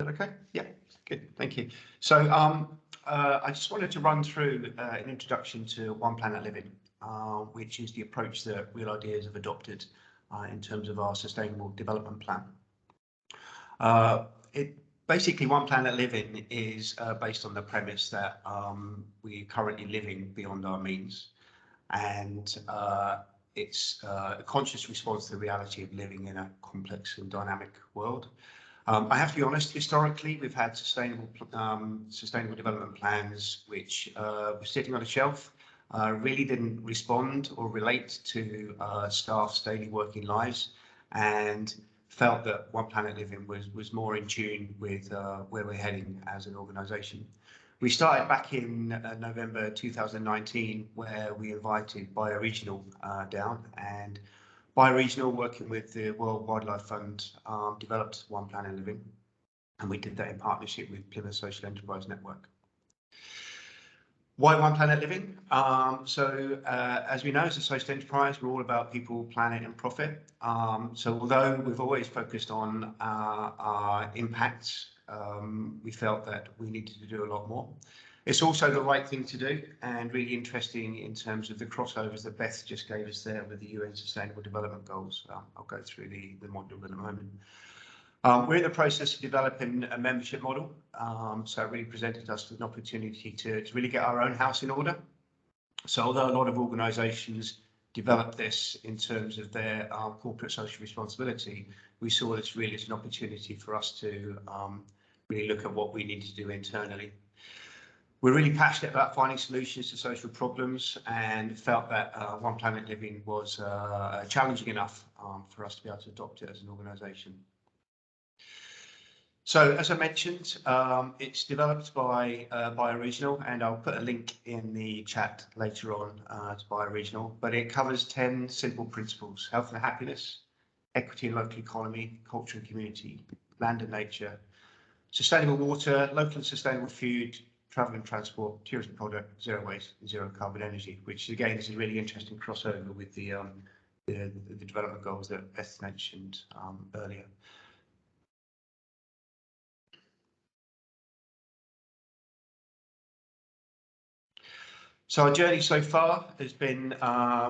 that okay? Yeah, good, thank you. So I just wanted to run through an introduction to One Planet Living, which is the approach that Real Ideas have adopted in terms of our sustainable development plan. Basically, One Planet Living is based on the premise that we're currently living beyond our means, and it's a conscious response to the reality of living in a complex and dynamic world. I have to be honest, historically, we've had sustainable development plans which were sitting on a shelf, really didn't respond or relate to staff's daily working lives, and felt that One Planet Living was more in tune with where we're heading as an organisation. We started back in November 2019, where we invited Bioregional down, and Bioregional, working with the World Wildlife Fund, developed One Planet Living, and we did that in partnership with Plymouth Social Enterprise Network. Why One Planet Living? As we know, as a social enterprise, we're all about people, planet and profit. So although we've always focused on our impacts, we felt that we needed to do a lot more. It's also the right thing to do, and really interesting in terms of the crossovers that Beth just gave us there with the UN Sustainable Development Goals. I'll go through the module in a moment. We're in the process of developing a membership model, so it really presented us with an opportunity to really get our own house in order. So although a lot of organisations develop this in terms of their corporate social responsibility, we saw this really as an opportunity for us to really look at what we need to do internally. We're really passionate about finding solutions to social problems, and felt that One Planet Living was challenging enough for us to be able to adopt it as an organisation. So, as I mentioned, it's developed by Bioregional, and I'll put a link in the chat later on to Bioregional, but it covers 10 simple principles: health and happiness, equity and local economy, culture and community, land and nature, sustainable water, local and sustainable food, travel and transport, tourism product, zero waste and zero carbon energy, which again is a really interesting crossover with the development goals that Beth mentioned earlier. So our journey so far has been,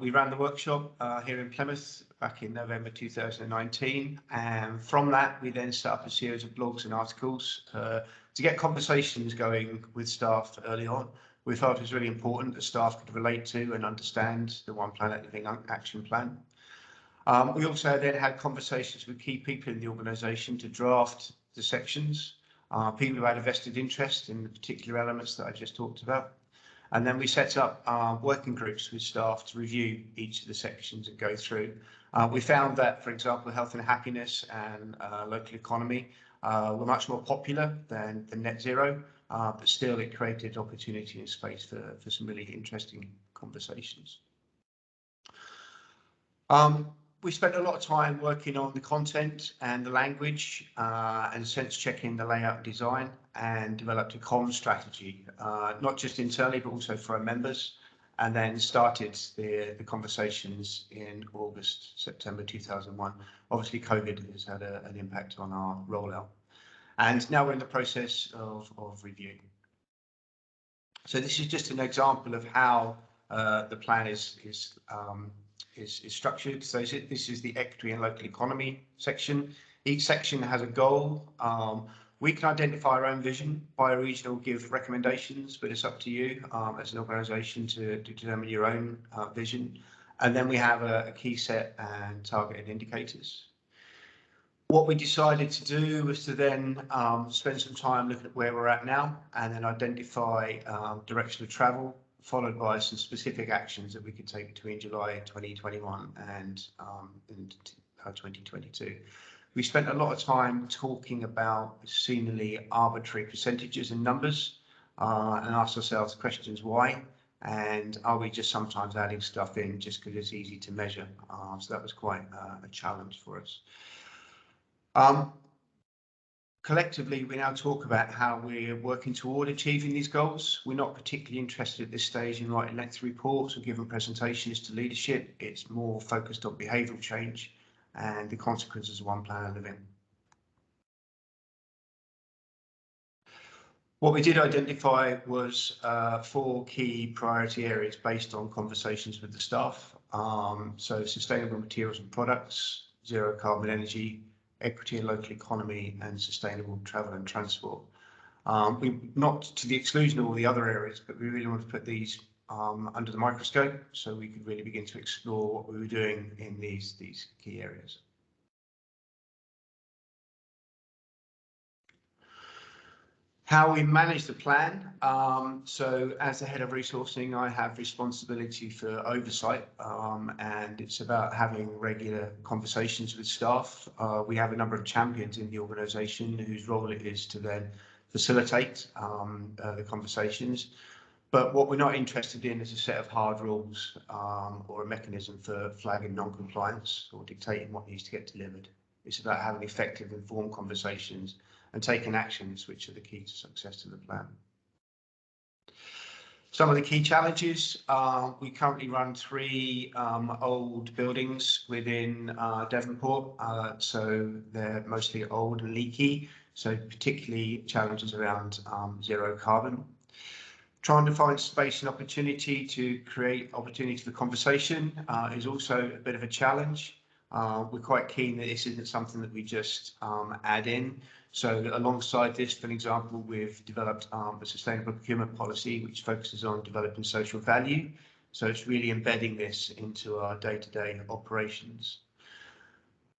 we ran the workshop here in Plymouth back in November 2019, and from that we then set up a series of blogs and articles to get conversations going with staff early on. We felt it was really important that staff could relate to and understand the One Planet Living action plan. We also then had conversations with key people in the organisation to draft the sections, people who had a vested interest in the particular elements that I just talked about. And then we set up working groups with staff to review each of the sections and go through. We found that, for example, health and happiness and local economy were much more popular than net zero, but still it created opportunity and space for some really interesting conversations. We spent a lot of time working on the content and the language and sense checking the layout and design, and developed a comms strategy, not just internally, but also for our members, and then started the conversations in August, September 2001. Obviously, COVID has had an impact on our rollout. And now we're in the process of review. So this is just an example of how the plan is structured. So this is the equity and local economy section. Each section has a goal. We can identify our own vision. Bioregional give recommendations, but it's up to you as an organisation to determine your own vision. And then we have a key set and targeted indicators. What we decided to do was to then spend some time looking at where we're at now, and then identify direction of travel, followed by some specific actions that we could take between July 2021 and 2022. We spent a lot of time talking about seemingly arbitrary percentages and numbers, and asked ourselves questions: why? And are we just sometimes adding stuff in just because it's easy to measure? So that was quite a challenge for us. Collectively, we now talk about how we're working toward achieving these goals. We're not particularly interested at this stage in writing lengthy reports or giving presentations to leadership. It's more focused on behavioural change and the consequences of One Planet Living. What we did identify was 4 key priority areas based on conversations with the staff. So sustainable materials and products, zero carbon energy, equity and local economy, and sustainable travel and transport. We not to the exclusion of all the other areas, but we really want to put these under the microscope so we could really begin to explore what we were doing in these key areas. How we manage the plan. So as the head of resourcing, I have responsibility for oversight, and it's about having regular conversations with staff. We have a number of champions in the organisation whose role it is to then facilitate the conversations. But what we're not interested in is a set of hard rules or a mechanism for flagging non-compliance or dictating what needs to get delivered. It's about having effective, informed conversations and taking actions, which are the key to success of the plan. Some of the key challenges, we currently run 3 old buildings within Devonport, so they're mostly old and leaky, so particularly challenges around zero carbon. Trying to find space and opportunity to create opportunity for conversation is also a bit of a challenge. We're quite keen that this isn't something that we just add in. So alongside this, for example, we've developed a sustainable procurement policy which focuses on developing social value. So it's really embedding this into our day-to-day operations.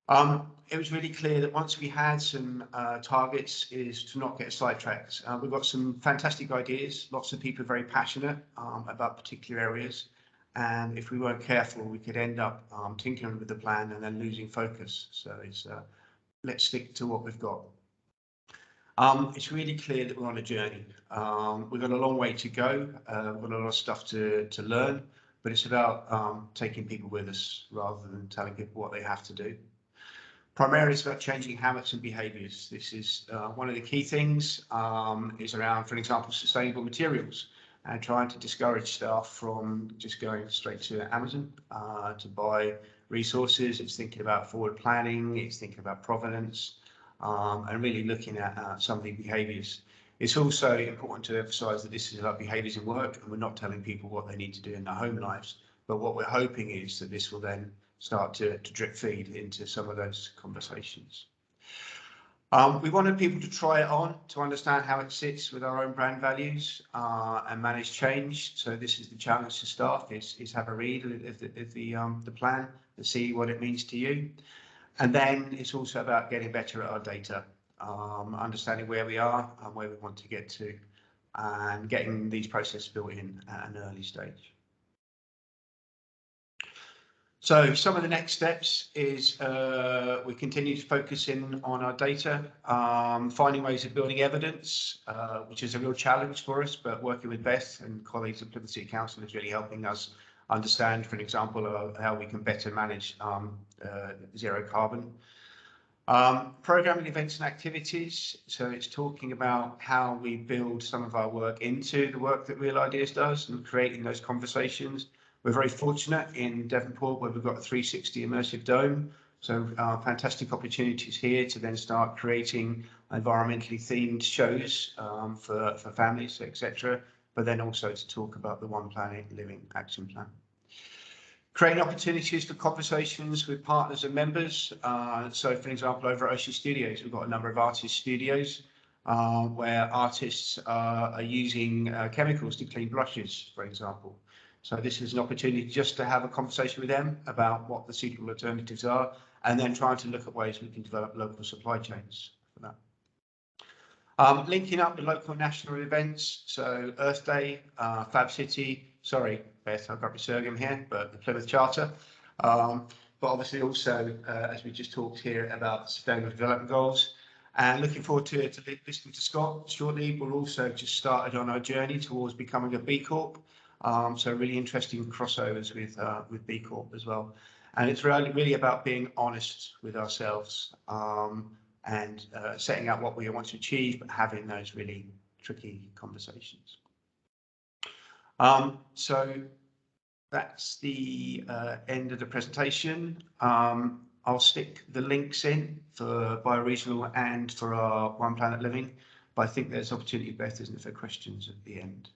It was really clear that once we had some targets is to not get sidetracked. We've got some fantastic ideas. Lots of people are very passionate about particular areas. And if we weren't careful, we could end up tinkering with the plan and then losing focus. So it's let's stick to what we've got. It's really clear that we're on a journey. We've got a long way to go. We've got a lot of stuff to learn, but it's about taking people with us rather than telling people what they have to do. Primarily, it's about changing habits and behaviours. This is one of the key things is around, for example, sustainable materials and trying to discourage staff from just going straight to Amazon to buy resources. It's thinking about forward planning, it's thinking about provenance, and really looking at some of the behaviours. It's also important to emphasise that this is about behaviours in work, and we're not telling people what they need to do in their home lives, but what we're hoping is that this will then start to drip feed into some of those conversations. We wanted people to try it on to understand how it sits with our own brand values and manage change. So this is the challenge to staff: is have a read of the plan and see what it means to you. And then it's also about getting better at our data, understanding where we are and where we want to get to, and getting these processes built in at an early stage. So some of the next steps is we continue to focus in on our data, finding ways of building evidence, which is a real challenge for us, but working with Beth and colleagues at Plymouth City Council is really helping us understand, for example, how we can better manage zero carbon. Programming events and activities, so it's talking about how we build some of our work into the work that Real Ideas does and creating those conversations. We're very fortunate in Devonport where we've got a 360 immersive dome, so fantastic opportunities here to then start creating environmentally themed shows for families, etc., but then also to talk about the One Planet Living Action Plan. Creating opportunities for conversations with partners and members. So, for example, over at Ocean Studios, we've got a number of artist studios where artists are using chemicals to clean brushes, for example. So this is an opportunity just to have a conversation with them about what the suitable alternatives are, and then trying to look at ways we can develop local supply chains for that. Linking up with local and national events, so Earth Day, Fab City, sorry, Beth, I've got Resurgam here, but the Plymouth Charter. But obviously also, as we just talked here about Sustainable Development Goals, and looking forward to listening to Scott shortly. We're also just started on our journey towards becoming a B Corp. So really interesting crossovers with B Corp as well. And it's really about being honest with ourselves and setting out what we want to achieve, but having those really tricky conversations. So that's the end of the presentation. I'll stick the links in for bioregional and for our One Planet Living But I think there's opportunity, Beth, isn't there, for questions at the end?